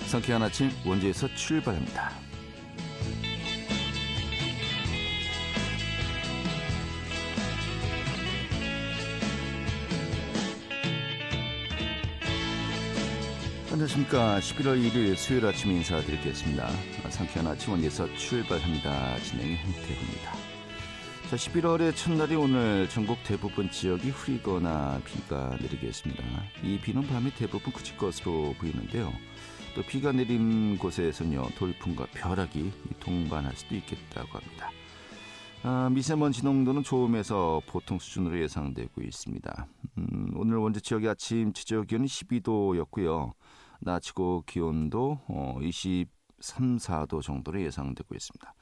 상쾌한 아침 원주에서 출발합니다. 안녕하십니까. 11월 1일 수요일 아침 인사드리겠습니다. 상쾌한 아침 원주에서 출발합니다. 진행의 hen태구입니다. 자, 11월의 첫날이 오늘 전국 대부분 지역이 흐리거나 비가 내리겠습니다. 이 비는 밤에 대부분 그칠 것으로 보이는데요. 또 비가 내린 곳에서는요, 돌풍과 벼락이 동반할 수도 있겠다고 합니다. 미세먼지 농도는 좋음에서 보통 수준으로 예상되고 있습니다. 오늘 원주 지역의 아침 최저 기온은 12도였고요. 낮 최고 기온도 23, 4도 정도로 예상되고 있습니다.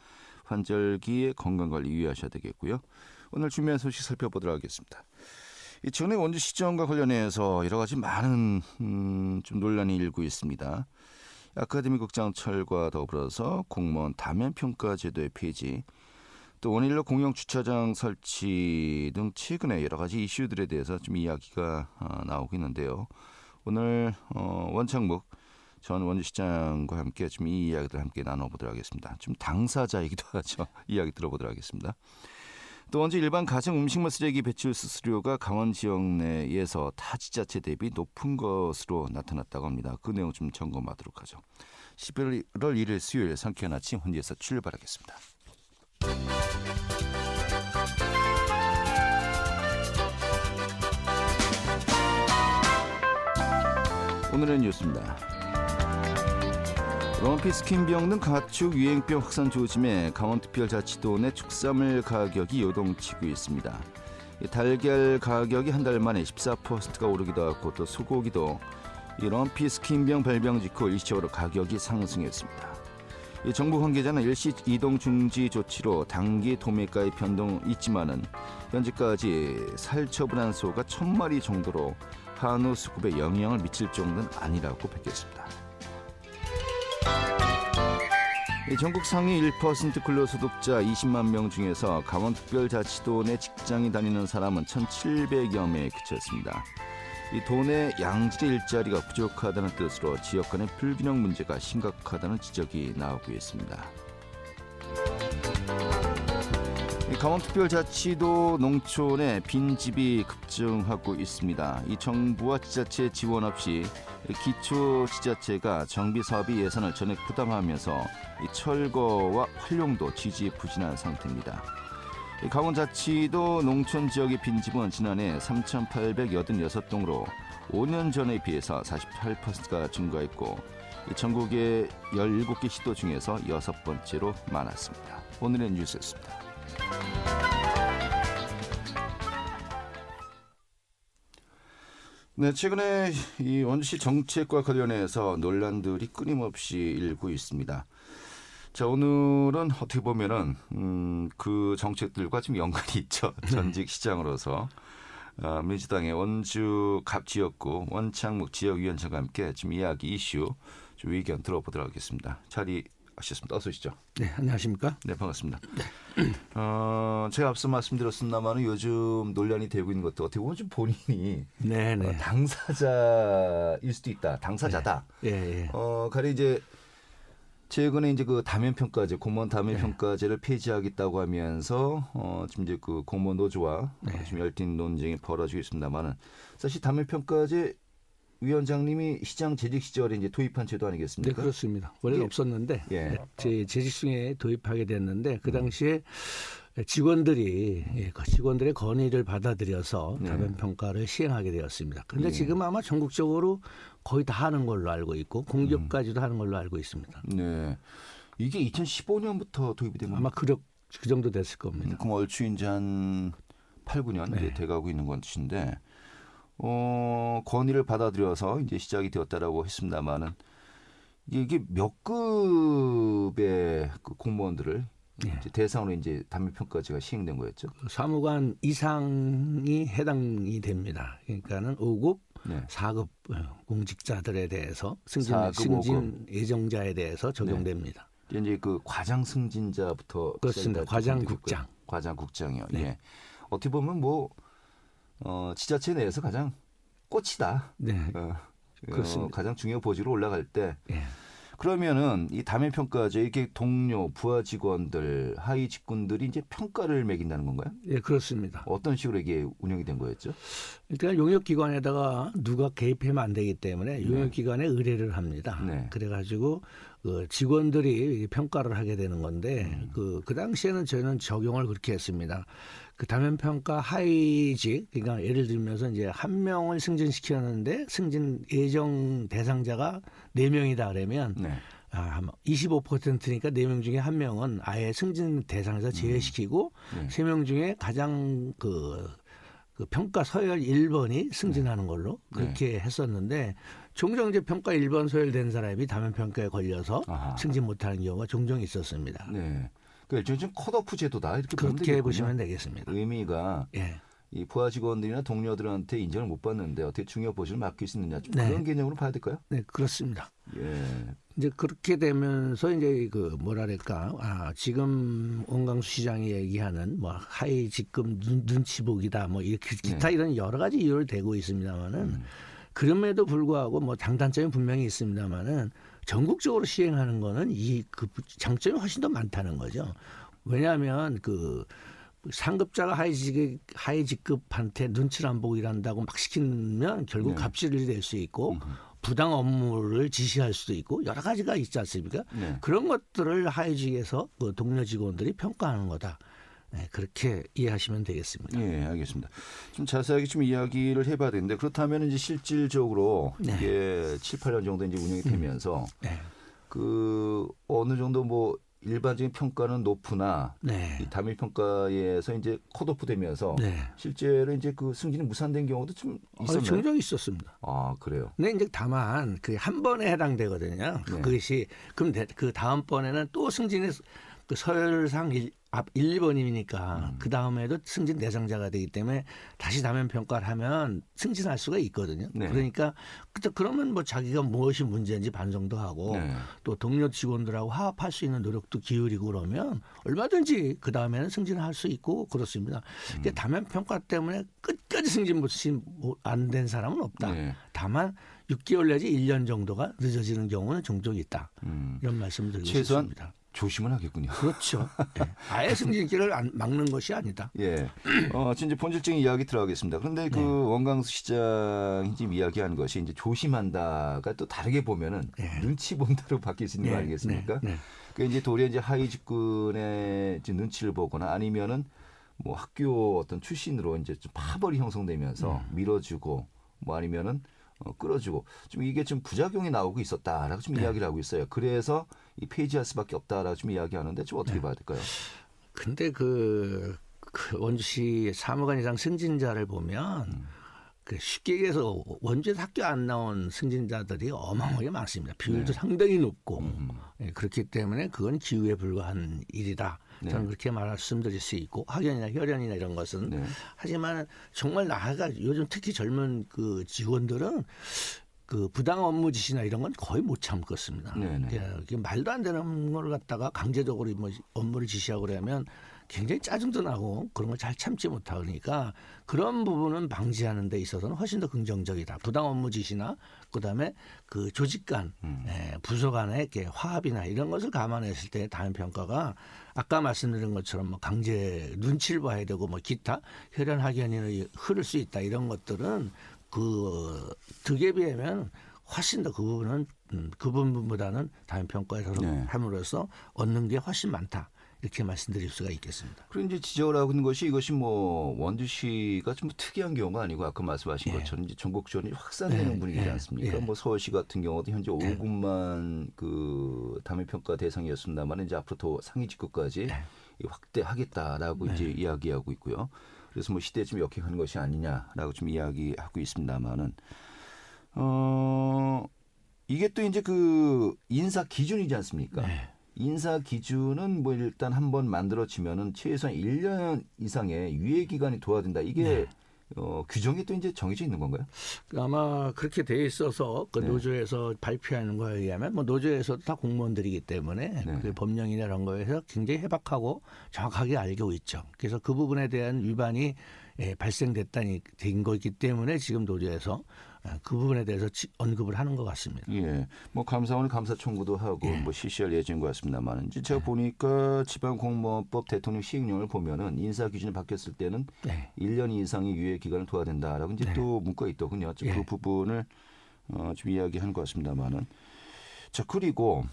환절기에 건강관리 유의하셔야 되겠고요. 오늘 준비한 소식 살펴보도록 하겠습니다. 최근에 원주시정과 관련해서 여러 가지 많은 좀 논란이 일고 있습니다. 아카데미 극장 철거와 더불어서 공무원 다면평가 제도의 폐지, 또 원일로 공영 주차장 설치 등 최근에 여러 가지 이슈들에 대해서 좀 이야기가 나오고 있는데요. 오늘 원창묵 전 원주시장과 함께 좀 이 이야기들 함께 나눠보도록 하겠습니다. 좀 당사자이기도 하죠. 이야기 들어보도록 하겠습니다. 또 원주 일반 가정 음식물 쓰레기 배출 수수료가 강원 지역 내에서 타 지자체 대비 높은 것으로 나타났다고 합니다. 그 내용 좀 점검하도록 하죠. 11월 1일 수요일 상쾌한 아침 원주에서 출발하겠습니다. 오늘의 뉴스입니다. 럼피스킨병 등 가축 유행병 확산 조짐에 강원특별자치도 내 축산물 가격이 요동치고 있습니다. 달걀 가격이 한 달 만에 14%가 오르기도 하고 또 소고기도 이 럼피스킨병 발병 직후 일시적으로 가격이 상승했습니다. 정부 관계자는 일시 이동 중지 조치로 단기 도매가의 변동 있지만은 현재까지 살처분한 소가 1,000마리 정도로 한우 수급에 영향을 미칠 정도는 아니라고 밝혔습니다. 전국 상위 1% 근로소득자 20만 명 중에서 강원특별자치도 내 직장에 다니는 사람은 1,700여 명에 그쳤습니다. 이 도내 양질의 일자리가 부족하다는 뜻으로 지역 간의 불균형 문제가 심각하다는 지적이 나오고 있습니다. 강원특별자치도 농촌에 빈집이 급증하고 있습니다. 이 정부와 지자체 지원 없이 기초지자체가 정비사업비 예산을 전액 부담하면서 이 철거와 활용도 지지부진한 상태입니다. 강원자치도 농촌 지역의 빈집은 지난해 3,886동으로 5년 전에 비해서 48%가 증가했고 전국의 17개 시도 중에서 6번째로 많았습니다. 오늘의 뉴스였습니다. 네, 최근에 이 원주시 정책과 관련해서 논란들이 끊임없이 일고 있습니다. 자, 오늘은 어떻게 보면은 그 정책들과 좀 연관이 있죠. 전직 시장으로서 민주당의 원주 갑 지역구 원창묵 지역위원장과 함께 좀 이야기 이슈 좀 의견 들어보도록 하겠습니다. 자리하셨습니다. 어서 오시죠. 네, 안녕하십니까? 네, 반갑습니다. 제가 앞서 말씀드렸습니다만 요즘 논란이 되고 있는 것도 어떻게 보면 좀 본인이 당사자일 수도 있다. 당사자다. 네. 가령 이제 최근에 이제 그 다면평가제, 공무원 다면평가제를 폐지하겠다고 하면서 지금 이제 그 공무원 노조와 지금 열띤 논쟁이 벌어지고 있습니다만은 사실 다면평가제 위원장님이 시장 재직 시절에 이제 도입한 제도 아니겠습니까? 네, 그렇습니다. 원래는 없었는데 제 재직 중에 도입하게 됐는데 그 당시에 직원들의 건의를 받아들여서 다면평가를 시행하게 되었습니다. 그런데 지금 아마 전국적으로 거의 다 하는 걸로 알고 있고 공기업까지도 하는 걸로 알고 있습니다. 네, 이게 2015년부터 도입이 된 아마 그 정도 됐을 겁니다. 그럼 얼추 이제 한 8, 9년 이제 돼가고 있는 것인데 건의를 받아들여서 이제 시작이 되었다라고 했습니다만은 이게 몇 급의 그 공무원들을 이제 대상으로 이제 다면평가제가 시행된 거였죠? 사무관 이상이 해당이 됩니다. 그러니까는 5급, 4급 공직자들에 대해서 승진 예정자에 대해서 적용됩니다. 이제 그 과장 승진자부터 그렇습니다. 과장국장. 과장국장이요. 예. 어떻게 보면 뭐 지자체 내에서 가장 꽃이다. 네. 그렇습니다. 가장 중요 보직으로 올라갈 때 그러면은 이 다면 평가제 이렇게 동료, 부하 직원들, 하위 직군들이 이제 평가를 매긴다는 건가요? 예, 그렇습니다. 어떤 식으로 이게 운영이 된 거였죠? 일단 용역기관에다가 누가 개입하면 안 되기 때문에 용역기관에 의뢰를 합니다. 네. 그래가지고 직원들이 평가를 하게 되는 건데 그 당시에는 저희는 적용을 그렇게 했습니다. 그 다면 평가 하위직, 그러니까 예를 들면서 이제 한 명을 승진시켰는데 승진 예정 대상자가 4명이다 그러면 네. 25%니까 4명 중에 1명은 아예 승진 대상에서 제외시키고 3명 중에 가장 그 평가 서열 1번이 승진하는 걸로 그렇게 했었는데 종종 이제 평가 1번 서열된 사람이 다면 평가에 걸려서 승진 못하는 경우가 종종 있었습니다. 네. 그 일종의 컷오프 제도다 이렇게 그렇게 보시면 되겠습니다. 의미가 예. 이 부하 직원들이나 동료들한테 인정을 못 받는데 어떻게 중요 보직을 맡길 수 있느냐 좀 그런 개념으로 봐야 될까요? 네, 그렇습니다. 예. 이제 그렇게 되면서 이제 그 뭐랄까 지금 원광수 시장이 얘기하는 뭐 하위 직급 눈치 보기다 뭐 이렇게 기타 이런 여러 가지 이유를 대고 있습니다만은 그럼에도 불구하고 뭐 장단점이 분명히 있습니다만은 전국적으로 시행하는 거는 그 장점이 훨씬 더 많다는 거죠. 왜냐하면 그 상급자가 하위 직급한테 눈치를 안 보고 일한다고 막 시키면 결국 갑질이 될 수 있고 부당 업무를 지시할 수도 있고 여러 가지가 있지 않습니까? 그런 것들을 하위직에서 그 동료 직원들이 평가하는 거다. 네, 그렇게 이해하시면 되겠습니다. 예, 알겠습니다. 좀 자세하게 좀 이야기를 해봐야 되는데 그렇다면 이제 실질적으로 이게 7, 8년 정도 이제 운영이 되면서 그 어느 정도 뭐 일반적인 평가는 높으나 이 다면 평가에서 이제 컷오프 되면서 실제로 이제 그 승진이 무산된 경우도 좀 있었나요? 종종 있었습니다. 아, 그래요. 네, 이제 다만 그 한 번에 해당되거든요. 그것이 그럼 그 다음 번에는 또 승진의 그 서열상 1, 2번이니까 그 다음에도 승진 대상자가 되기 때문에 다시 다면 평가를 하면 승진할 수가 있거든요. 그러니까 그러면 뭐 자기가 무엇이 문제인지 반성도 하고 또 동료 직원들하고 화합할 수 있는 노력도 기울이고 그러면 얼마든지 그 다음에는 승진할 수 있고 그렇습니다. 그러니까 다면 평가 때문에 끝까지 승진 안 된 사람은 없다. 다만 6개월 내지 1년 정도가 늦어지는 경우는 종종 있다. 이런 말씀을 드리고 싶습니다. 조심을 하겠군요. 그렇죠. 네. 아예 승진기를 막는 것이 아니다. 예. 이제 본질적인 이야기 들어가겠습니다. 그런데 그 원광수 시장이 지금 이야기한 것이 이제 조심한다가 또 다르게 보면은 눈치 본다로 바뀔 수 있는 거 아니겠습니까? 그 이제 도리어 이제 하위 직군의 이제 눈치를 보거나 아니면은 뭐 학교 어떤 출신으로 이제 좀 파벌이 형성되면서 밀어주고 뭐 아니면은 끌어주고 좀 이게 좀 부작용이 나오고 있었다라고 좀 이야기를 하고 있어요. 그래서 이 폐지할 수밖에 없다라고 좀 이야기하는데 좀 어떻게 봐야 될까요? 근데 그 원주시 사무관 이상 승진자를 보면 그 쉽게 얘기해서 원주에서 학교 안 나온 승진자들이 어마어마하게 많습니다. 비율도 상당히 높고 그렇기 때문에 그건 기후에 불과한 일이다. 저는 그렇게 말씀드릴 수 있고 학연이나 혈연이나 이런 것은 하지만 정말 나아가 요즘 특히 젊은 그 직원들은 그 부당 업무 지시나 이런 건 거의 못 참겠습니다. 말도 안 되는 걸 갖다가 강제적으로 뭐 업무를 지시하고 그러면 굉장히 짜증도 나고 그런 걸 잘 참지 못하니까 그런 부분은 방지하는 데 있어서는 훨씬 더 긍정적이다. 부당 업무 지시나 그다음에 그 조직 간 부서 간의 이렇게 화합이나 이런 것을 감안했을 때 다면 평가가 아까 말씀드린 것처럼 뭐 강제 눈치를 봐야 되고 뭐 기타 혈연 학연이 흐를 수 있다 이런 것들은 그 득에 비하면 훨씬 더 그 부분은 그 부분보다는 다면 평가에서 함으로써 얻는 게 훨씬 많다. 이렇게 말씀드릴 수가 있겠습니다. 그리고 이제 지적을 하고 있는 것이 이것이 뭐 원주시가 좀 특이한 경우가 아니고 아까 말씀하신 것처럼 이제 전국적으로 확산되는 분위기지 않습니까? 뭐 서울시 같은 경우도 현재 5군만 그 다면 평가 대상이었습니다만 이제 앞으로 더 상위 직급까지 확대하겠다라고 이제 이야기하고 있고요. 그래서 뭐 시대에 좀 역행하는 것이 아니냐라고 좀 이야기하고 있습니다만은 이게 또 이제 그 인사 기준이지 않습니까? 인사 기준은 뭐 일단 한번 만들어지면은 최소한 1년 이상의 유예 기간이 둬야 된다. 이게 규정이 또 이제 정해져 있는 건가요? 아마 그렇게 돼 있어서 그 노조에서 발표하는 거에 의하면 뭐 노조에서도 다 공무원들이기 때문에 그 법령이나 이런 거에서 굉장히 해박하고 정확하게 알고 있죠. 그래서 그 부분에 대한 위반이 발생됐다니 된 거기 때문에 지금 노조에서 그 부분에 대해서 언급을 하는 것 같습니다. 예, 뭐 감사원은 감사 청구도 하고 예. 뭐 실시할 예정인 것 같습니다만, 이제 제가 보니까 지방공무원법 대통령 시행령을 보면은 인사 기준이 바뀌었을 때는 1년 이상의 유예 기간을 둬야 된다라고 이제 또 문구가 있더군요. 그 부분을 좀 이야기하는 것 같습니다만은. 자, 그리고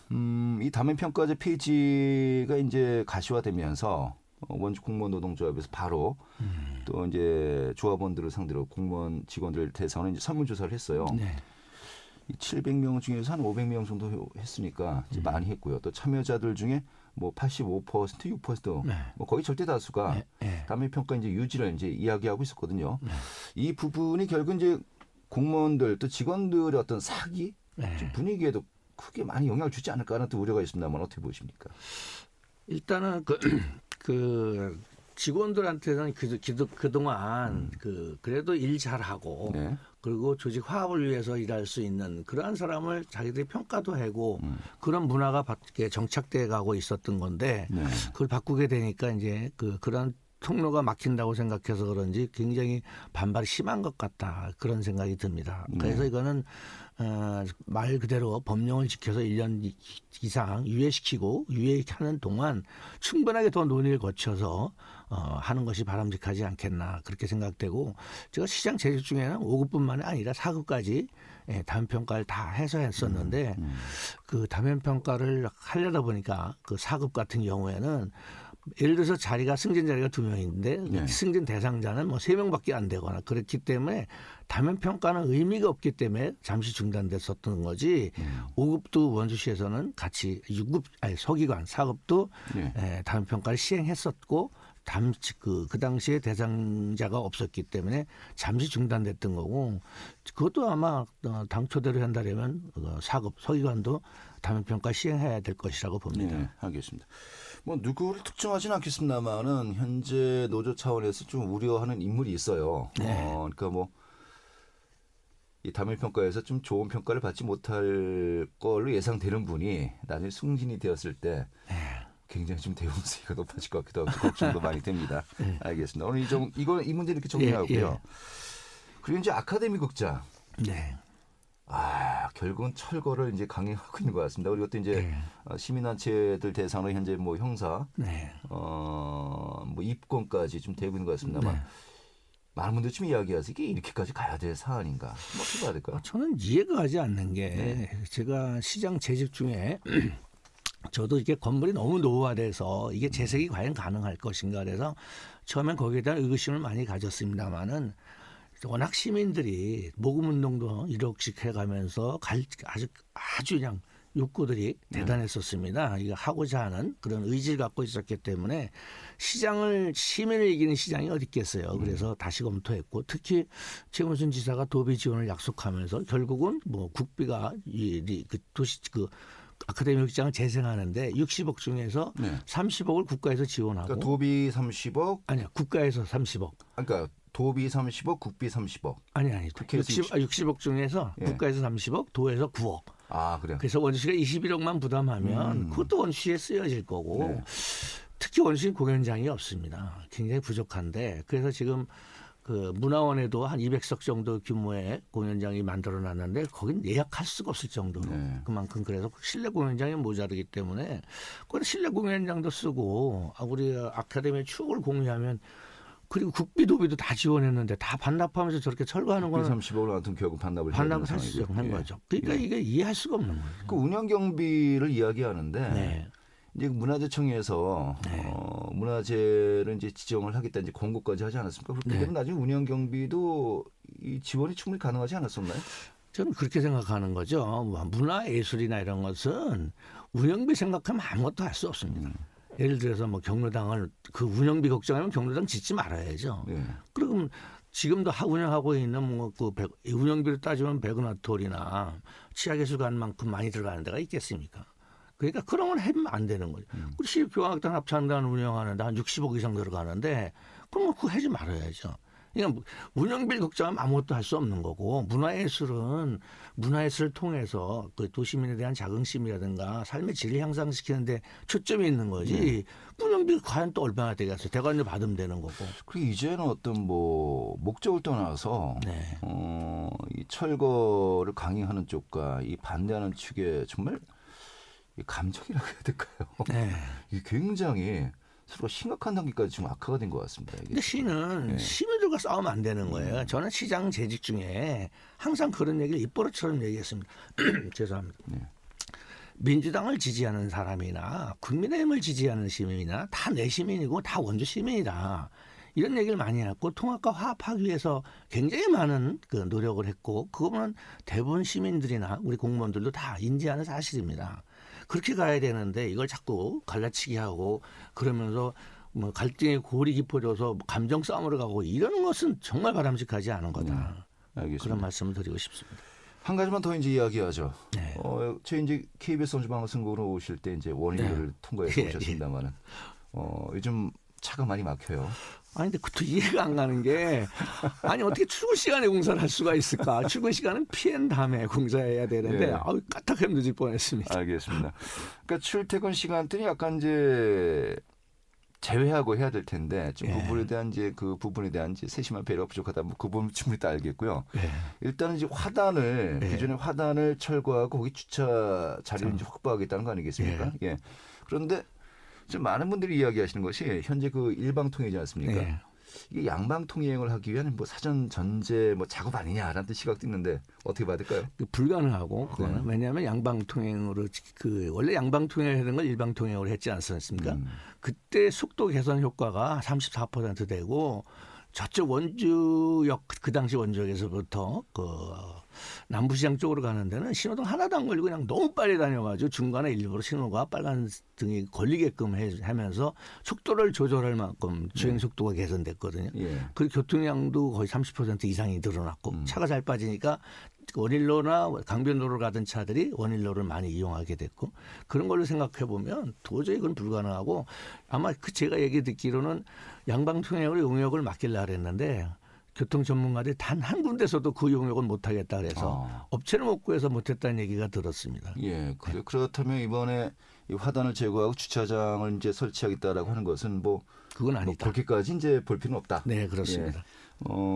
이 다면평가제 폐지가 이제 가시화되면서 원주 공무원 노동조합에서 바로 또 이제 조합원들을 상대로 공무원 직원들 대상으로 이제 설문조사를 했어요. 네. 700명 중에서 한 500명 정도 했으니까 이제 많이 했고요. 또 참여자들 중에 뭐 85%, 6%, 뭐 거의 절대 다수가 다면평가 이제 유지를 이제 이야기하고 있었거든요. 이 부분이 결국 이제 공무원들 또 직원들의 어떤 사기 좀 분위기에도 크게 많이 영향을 주지 않을까 하는 또 우려가 있습니다만 어떻게 보십니까? 일단은 그 직원들한테는 그동안 그래도 일 잘하고 그리고 조직 화합을 위해서 일할 수 있는 그러한 사람을 자기들이 평가도 하고 그런 문화가 정착돼 가고 있었던 건데 그걸 바꾸게 되니까 이제 그런 통로가 막힌다고 생각해서 그런지 굉장히 반발이 심한 것 같다 그런 생각이 듭니다. 그래서 이거는 말 그대로 법령을 지켜서 1년 이상 유예시키고 유예하는 동안 충분하게 더 논의를 거쳐서 하는 것이 바람직하지 않겠나 그렇게 생각되고 제가 시장 재직 중에는 5급뿐만이 아니라 4급까지 다면평가를 다 해서 했었는데 그 다면평가를 하려다 보니까 그 4급 같은 경우에는 예를 들어서 승진 자리가 2명인데 승진 대상자는 뭐 3명밖에 안 되거나 그렇기 때문에 다면평가는 의미가 없기 때문에 잠시 중단됐었던 거지 5급도 원주시에서는 같이 서기관 4급도 다면평가를 시행했었고 그 당시에 대상자가 없었기 때문에 잠시 중단됐던 거고 그것도 아마 당초대로 한다면 4급 서기관도 다면평가 시행해야 될 것이라고 봅니다. 네, 알겠습니다. 뭐 누구를 특정하지는 않겠습니다만은 현재 노조 차원에서 좀 우려하는 인물이 있어요. 그러니까 뭐 이 다면평가에서 좀 좋은 평가를 받지 못할 걸로 예상되는 분이 나중에 승진이 되었을 때 굉장히 좀 대우수위가 높아질 것 같기도 하고 걱정도 많이 됩니다. 알겠습니다. 오늘 이 문제 이렇게 정리하고요. 그리고 이제 아카데미 극장. 결국은 철거를 이제 강행하고 있는 것 같습니다. 그리고 또 이제 시민단체들 대상으로 현재 뭐 형사, 뭐 입건까지 좀 되고 있는 것 같습니다만 많은 분들이 지금 이야기하세요. 이게 이렇게까지 가야 될 사안인가? 뭐 어떻게 봐야 될까요? 저는 이해가 가지 않는 게 제가 시장 재직 중에 저도 이게 건물이 너무 노후화돼서 이게 재색이 과연 가능할 것인가 그래서 처음엔 거기에 대한 의구심을 많이 가졌습니다만은 워낙 시민들이 모금운동도 1억씩 해가면서 아주 그냥 욕구들이 대단했었습니다. 이거 하고자 하는 그런 의지를 갖고 있었기 때문에 시민을 이기는 시장이 어디 있겠어요. 그래서 다시 검토했고 특히 최문순 지사가 도비 지원을 약속하면서 결국은 뭐 국비가 아카데미 극장을 재생하는데 60억 중에서 30억을 국가에서 지원하고 그러니까 도비 30억 아니야 국가에서 30억 그러니까 도비 30억 국비 30억 아니 60억 중에서 국가에서 30억 도에서 9억 그래요. 그래서 원주시가 21억만 부담하면 그것도 원주시에 쓰여질 거고 특히 원주시 공연장이 없습니다. 굉장히 부족한데 그래서 지금 그 문화원에도 한 200석 정도 규모의 공연장이 만들어놨는데 거긴 예약할 수가 없을 정도로 그만큼 그래서 실내 공연장이 모자르기 때문에 그건 실내 공연장도 쓰고 우리 아카데미의 추억을 공유하면 그리고 국비 도비도 다 지원했는데 다 반납하면서 저렇게 철거하는 거는 30억을 같은 결국 반납을 할 수 없는 거죠. 그러니까 이게 이해할 수가 없는 거예요. 그 운영 경비를 이야기하는데 이제 문화재청에서 문화재를 이제 지정을 하겠다 이제 공고까지 하지 않았습니까? 그렇게 되면 나중에 운영 경비도 이 지원이 충분히 가능하지 않았었나요? 저는 그렇게 생각하는 거죠. 문화예술이나 이런 것은 운영비 생각하면 아무것도 할 수 없습니다. 예를 들어서 뭐 경로당을 그 운영비 걱정하면 경로당 짓지 말아야죠. 그럼 지금도 운영하고 있는 운영비를 따지면 백은하톨이나 치아예술관만큼 많이 들어가는 데가 있겠습니까? 그러니까 그런 건 하면 안 되는 거죠. 우리 시립교향악단 합창단 운영하는데 한 60억 이상 들어가는데 그럼 그거 하지 말아야죠. 그냥 운영비를 걱정하면 아무것도 할 수 없는 거고 문화예술을 통해서 그 도시민에 대한 자긍심이라든가 삶의 질을 향상시키는데 초점이 있는 거지. 운영비 과연 또 얼마나 되겠어요? 대관료 받으면 되는 거고. 그리고 이제는 어떤 뭐 목적을 떠나서 이 철거를 강행하는 쪽과 이 반대하는 측에 정말 이 감정이라고 해야 될까요? 네. 이게 굉장히 서로 심각한 단계까지 지금 악화가 된 것 같습니다. 근데 시는 시민들과 싸우면 안 되는 거예요. 저는 시장 재직 중에 항상 그런 얘기를 입버릇처럼 얘기했습니다. 죄송합니다. 민주당을 지지하는 사람이나 국민의힘을 지지하는 시민이나 다 내 시민이고 다 원주 시민이다. 이런 얘기를 많이 했고 통합과 화합하기 위해서 굉장히 많은 그 노력을 했고 그거는 대부분 시민들이나 우리 공무원들도 다 인지하는 사실입니다. 그렇게 가야 되는데 이걸 자꾸 갈라치기 하고 그러면서 뭐 갈등의 골이 깊어져서 감정 싸움으로 가고 이러는 것은 정말 바람직하지 않은 거다. 알겠습니다. 그런 말씀을 드리고 싶습니다. 한 가지만 더 이제 이야기하죠. 네. 저희 이제 KBS 원주방송국으로 오실 때 이제 원인을 통과해서 오셨습니다만은 요즘 차가 많이 막혀요. 아니 근데 그것도 이해가 안 가는 게 아니 어떻게 출근 시간에 공사를 할 수가 있을까? 출근 시간은 피한 다음에 공사해야 되는데 까딱하면 늦을 뻔했습니다. 알겠습니다. 그러니까 출퇴근 시간들이 약간 이제 제외하고 해야 될 텐데 좀 부분에 대한 이제 그 부분에 대한 이제 세심한 배려가 부족하다. 뭐 그 부분 충분히 다 알겠고요. 일단은 이제 화단을 기존의 화단을 철거하고 거기 주차 자리를 이제 확보하겠다는 거 아니겠습니까? 그런데 좀 많은 분들이 이야기하시는 것이 현재 그 일방통행이지 않습니까? 이게 양방통행을 하기 위한 뭐 사전 전제 뭐 작업 아니냐라는 시각도 있는데 어떻게 받을까요? 불가능하고 그거는 왜냐하면 양방통행으로 그 원래 양방통행을 하는 걸 일방통행으로 했지 않습니까? 그때 속도 개선 효과가 34% 되고 저쪽 원주역 그 당시 원주역에서부터 그 남부시장 쪽으로 가는 데는 신호등 하나도 안 걸리고 그냥 너무 빨리 다녀가지고 중간에 일부러 신호가 빨간 등이 걸리게끔 하면서 속도를 조절할 만큼 주행 속도가 개선됐거든요. 그리고 교통량도 거의 30% 이상이 늘어났고 차가 잘 빠지니까 원일로나 강변도로를 가던 차들이 원일로를 많이 이용하게 됐고 그런 걸로 생각해 보면 도저히 그건 불가능하고 아마 그 제가 얘기 듣기로는 양방통행으로 용역을 맡기려고 그랬는데 교통 전문가들이 단 한 군데서도 그 용역은 못하겠다 그래서 업체를 못 구해서 못했다는 얘기가 들었습니다. 그렇다면 이번에 이 화단을 제거하고 주차장을 이제 설치하겠다라고 하는 것은 뭐 그건 아니다. 뭐 그렇게까지 이제 볼 필요는 없다. 네, 그렇습니다.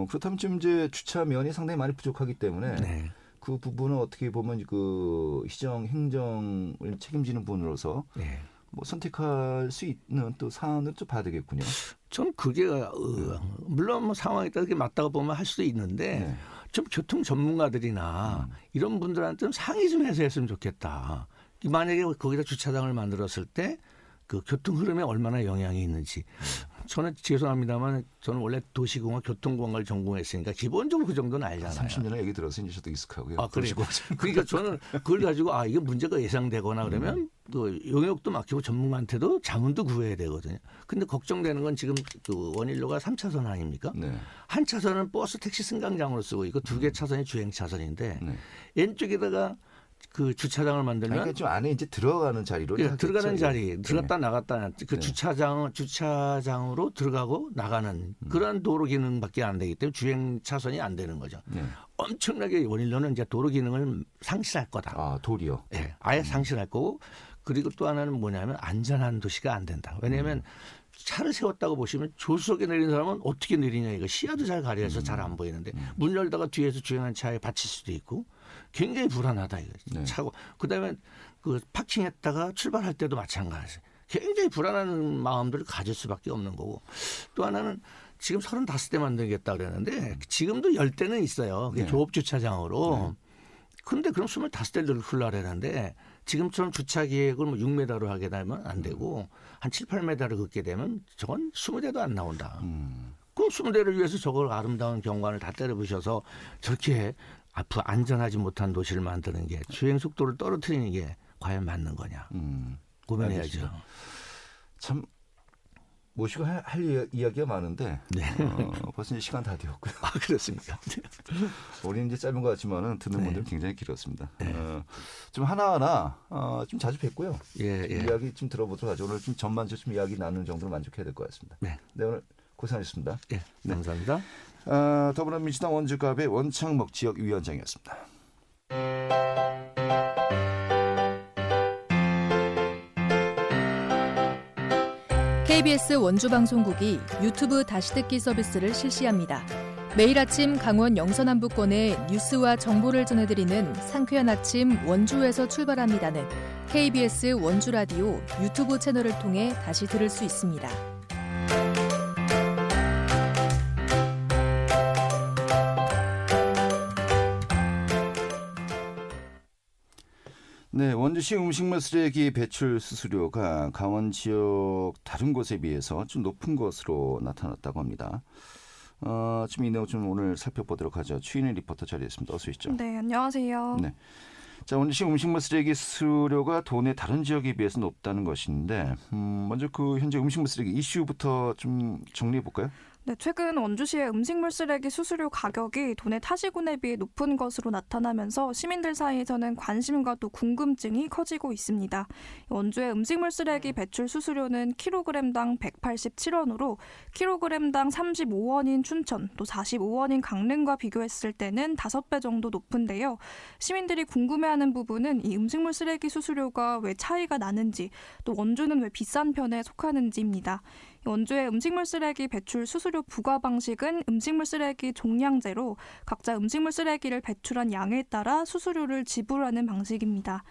그렇다면 지금 이제 주차면이 상당히 많이 부족하기 때문에 그 부분은 어떻게 보면 그 시정 행정을 책임지는 분으로서 뭐 선택할 수 있는 또 사안을 좀 봐야 되겠군요. 전 그게 물론 뭐 상황에 따라 맞다고 보면 할 수도 있는데 좀 교통 전문가들이나 이런 분들한테 좀 상의 좀 해서 했으면 좋겠다. 만약에 거기다 주차장을 만들었을 때 그 교통 흐름에 얼마나 영향이 있는지. 저는 죄송합니다만 저는 원래 도시공학 교통공학을 전공했으니까 기본적으로 그 정도는 알잖아요. 30년에 얘기 들어서 이제 저도 익숙하고요. 그래요. 그러니까 저는 그걸 가지고 이게 문제가 예상되거나 그러면 그 용역도 맡기고 전문가한테도 자문도 구해야 되거든요. 근데 걱정되는 건 지금 그 원일로가 3차선 아닙니까? 한 차선은 버스 택시 승강장으로 쓰고 있고 두 개 차선이 주행 차선인데 왼쪽에다가 그 주차장을 만들면 그러니까 좀 안에 이제 들어가는 자리로 들어가는 자리 들어갔다 나갔다 그 주차장으로 들어가고 나가는 그런 도로 기능밖에 안 되기 때문에 주행 차선이 안 되는 거죠. 엄청나게 원일로는 이제 도로 기능을 상실할 거다. 도리요. 아예 상실할 거고 그리고 또 하나는 뭐냐면 안전한 도시가 안 된다. 왜냐하면 차를 세웠다고 보시면 조수석에 내린 사람은 어떻게 내리냐 이거 시야도 잘 가려서 잘 안 보이는데 문 열다가 뒤에서 주행한 차에 받칠 수도 있고 굉장히 불안하다 이거 차고 그다음에 그 파킹했다가 출발할 때도 마찬가지 굉장히 불안한 마음들을 가질 수밖에 없는 거고 또 하나는 지금 35대 만들겠다 그랬는데 지금도 10대는 있어요. 그게 조업 주차장으로. 근데 그럼 25대를 흘러야 하는데 지금처럼 주차 계획을 뭐 6m로 하게 되면 안 되고 한 7, 8m를 긋게 되면 저건 20대도 안 나온다. 그럼 20대를 위해서 저걸 아름다운 경관을 다 때려부셔서 저렇게 앞으로 안전하지 못한 도시를 만드는 게 주행 속도를 떨어뜨리는 게 과연 맞는 거냐. 고민해야죠. 참 모시고 할 이야기가 많은데 벌써 이제 시간 다 되었고요. 그렇습니까? 우리는 이제 짧은 것 같지만은 듣는 분들은 굉장히 길었습니다. 좀 하나하나 좀 자주 뵙고요. 이야기 좀 들어보도록 하죠. 오늘 좀 전반적으로 좀 이야기 나누는 정도로 만족해야 될 것 같습니다. 네, 오늘 고생하셨습니다. 감사합니다. 더불어민주당 원주갑의 원창목 지역위원장이었습니다. KBS 원주방송국이 유튜브 다시 듣기 서비스를 실시합니다. 매일 아침 강원 영서남부권의 뉴스와 정보를 전해드리는 상쾌한 아침 원주에서 출발합니다는 KBS 원주라디오 유튜브 채널을 통해 다시 들을 수 있습니다. 네, 원주시 음식물 쓰레기 배출 수수료가 강원 지역 다른 곳에 비해서 좀 높은 것으로 나타났다고 합니다. 지금 이 내용 좀 오늘 살펴보도록 하죠. 추인혜 리포터 자리했습니다. 어서 오시죠. 네, 안녕하세요. 네. 자, 원주시 음식물 쓰레기 수수료가 도내 다른 지역에 비해서 높다는 것인데, 먼저 그 현재 음식물 쓰레기 이슈부터 좀 정리해 볼까요? 네, 최근 원주시의 음식물 쓰레기 수수료 가격이 도내 타시군에 비해 높은 것으로 나타나면서 시민들 사이에서는 관심과 또 궁금증이 커지고 있습니다. 원주의 음식물 쓰레기 배출 수수료는 킬로그램당 187원으로 킬로그램당 35원인 춘천, 또 45원인 강릉과 비교했을 때는 5배 정도 높은데요. 시민들이 궁금해하는 부분은 이 음식물 쓰레기 수수료가 왜 차이가 나는지, 또 원주는 왜 비싼 편에 속하는지입니다. 원주의 음식물 쓰레기 배출 수수료 부과 방식은 음식물 쓰레기 종량제로 각자 음식물 쓰레기를 배출한 양에 따라 수수료를 지불하는 방식입니다.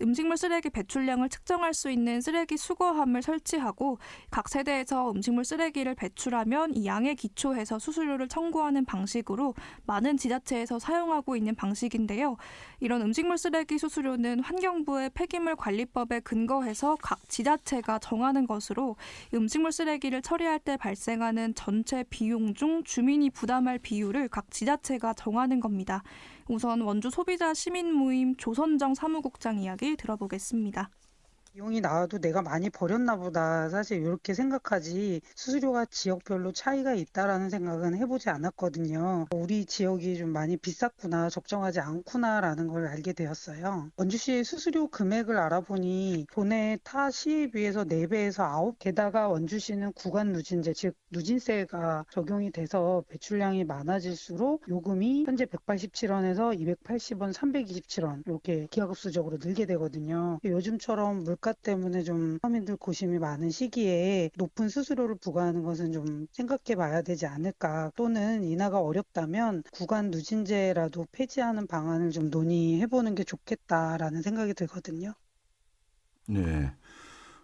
음식물 쓰레기 배출량을 측정할 수 있는 쓰레기 수거함을 설치하고 각 세대에서 음식물 쓰레기를 배출하면 이 양에 기초해서 수수료를 청구하는 방식으로 많은 지자체에서 사용하고 있는 방식인데요. 이런 음식물 쓰레기 수수료는 환경부의 폐기물 관리법에 근거해서 각 지자체가 정하는 것으로 음식물 쓰레기를 처리할 때 발생하는 전체 비용 중 주민이 부담할 비율을 각 지자체가 정하는 겁니다. 우선 원주 소비자 시민 모임 조선정 사무국장 이야기 들어보겠습니다. 비용이 나와도 내가 많이 버렸나 보다 사실 이렇게 생각하지 수수료가 지역별로 차이가 있다라는 생각은 해보지 않았거든요. 우리 지역이 좀 많이 비쌌구나, 적정하지 않구나라는 걸 알게 되었어요. 원주시의 수수료 금액을 알아보니 도내 타 시에 비해서 4배에서 9, 게다가 원주시는 구간 누진제, 즉 누진세가 적용이 돼서 배출량이 많아질수록 요금이 현재 187원에서 280원, 327원 이렇게 기하급수적으로 늘게 되거든요. 요즘처럼 물가 때문에 좀 서민들 고심이 많은 시기에 높은 수수료를 부과하는 것은 좀 생각해 봐야 되지 않을까, 또는 인하가 어렵다면 구간 누진제라도 폐지하는 방안을 좀 논의해 보는 게 좋겠다라는 생각이 들거든요. 네.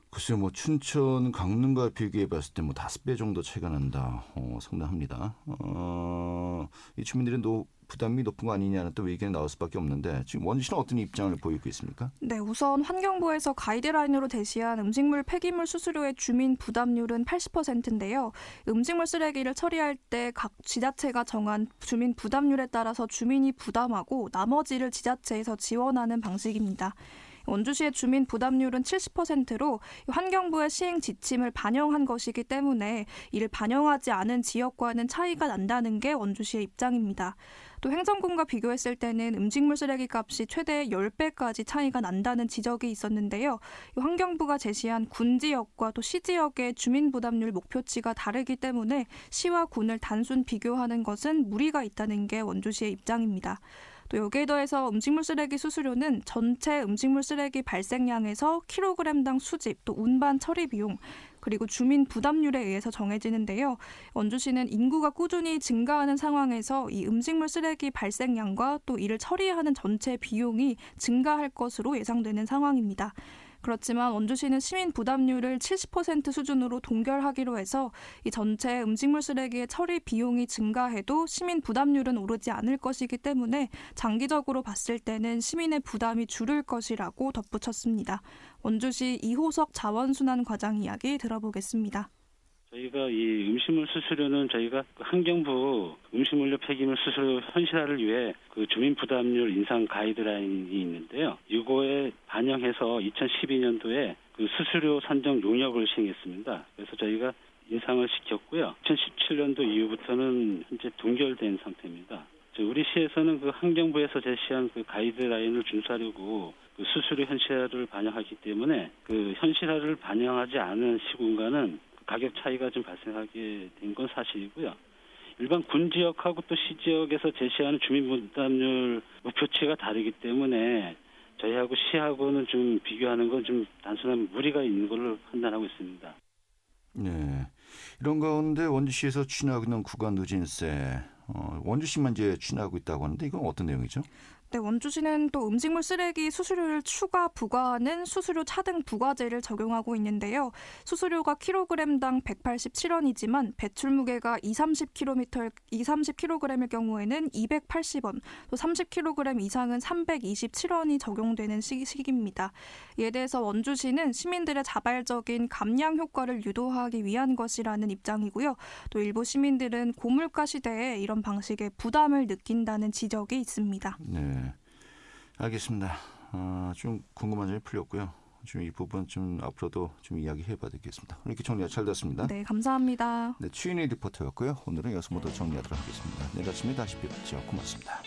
글쎄 뭐 춘천 강릉과 비교해 봤을 때 뭐 5배 정도 차이가 난다. 상당합니다. 이 주민들은 부담이 높은 거 아니냐는 또 의견이 나올 수밖에 없는데 지금 원주시는 어떤 입장을 보이고 있습니까? 네, 우선 환경부에서 가이드라인으로 제시한 음식물 폐기물 수수료의 주민 부담률은 80%인데요. 음식물 쓰레기를 처리할 때 각 지자체가 정한 주민 부담률에 따라서 주민이 부담하고 나머지를 지자체에서 지원하는 방식입니다. 원주시의 주민 부담률은 70%로 환경부의 시행 지침을 반영한 것이기 때문에 이를 반영하지 않은 지역과는 차이가 난다는 게 원주시의 입장입니다. 또 행정군과 비교했을 때는 음식물 쓰레기 값이 최대 10배까지 차이가 난다는 지적이 있었는데요. 환경부가 제시한 군 지역과 또 시 지역의 주민 부담률 목표치가 다르기 때문에 시와 군을 단순 비교하는 것은 무리가 있다는 게 원주시의 입장입니다. 또 여기에 더해서 음식물 쓰레기 수수료는 전체 음식물 쓰레기 발생량에서 킬로그램당 수집, 또 운반 처리 비용, 그리고 주민 부담률에 의해서 정해지는데요. 원주시는 인구가 꾸준히 증가하는 상황에서 이 음식물 쓰레기 발생량과 또 이를 처리하는 전체 비용이 증가할 것으로 예상되는 상황입니다. 그렇지만 원주시는 시민 부담률을 70% 수준으로 동결하기로 해서 이 전체 음식물 쓰레기의 처리 비용이 증가해도 시민 부담률은 오르지 않을 것이기 때문에 장기적으로 봤을 때는 시민의 부담이 줄을 것이라고 덧붙였습니다. 원주시 이호석 자원순환 과장 이야기 들어보겠습니다. 저희가 이 음식물 수수료는 저희가 환경부 음식물료 폐기물 수수료 현실화를 위해 그 주민 부담률 인상 가이드라인이 있는데요. 이거에 반영해서 2012년도에 그 수수료 산정 용역을 시행했습니다. 그래서 저희가 인상을 시켰고요. 2017년도 이후부터는 현재 동결된 상태입니다. 우리 시에서는 그 환경부에서 제시한 그 가이드라인을 준수하려고 그 수수료 현실화를 반영하기 때문에 그 현실화를 반영하지 않은 시군과는 가격 차이가 좀 발생하게 된 건 사실이고요. 일반 군 지역하고 또 시 지역에서 제시하는 주민 부담률 목표치가 다르기 때문에 저희하고 시하고는 좀 비교하는 건 좀 단순한 무리가 있는 걸로 판단하고 있습니다. 네. 이런 가운데 원주시에서 추진하고 있는 구간 누진세, 원주시만 이제 추진하고 있다고 하는데 이건 어떤 내용이죠? 네, 원주시는 또 음식물 쓰레기 수수료를 추가 부과하는 수수료 차등 부과제를 적용하고 있는데요. 수수료가 킬로그램당 187원이지만 배출 무게가 230kg일 경우에는 280원, 또 30kg 이상은 327원이 적용되는 시기입니다. 이에 대해서 원주시는 시민들의 자발적인 감량 효과를 유도하기 위한 것이라는 입장이고요. 또 일부 시민들은 고물가 시대에 이런 방식의 부담을 느낀다는 지적이 있습니다. 네. 알겠습니다. 좀 궁금한 점이 풀렸고요. 좀 이 부분 좀 앞으로도 좀 이야기해봐야 되겠습니다. 이렇게 정리가 잘 됐습니다. 네, 감사합니다. 네, 추인희 리포터였고요. 오늘은 여기서 모두 정리하도록 하겠습니다. 내일 아침에 다시 뵙죠. 고맙습니다.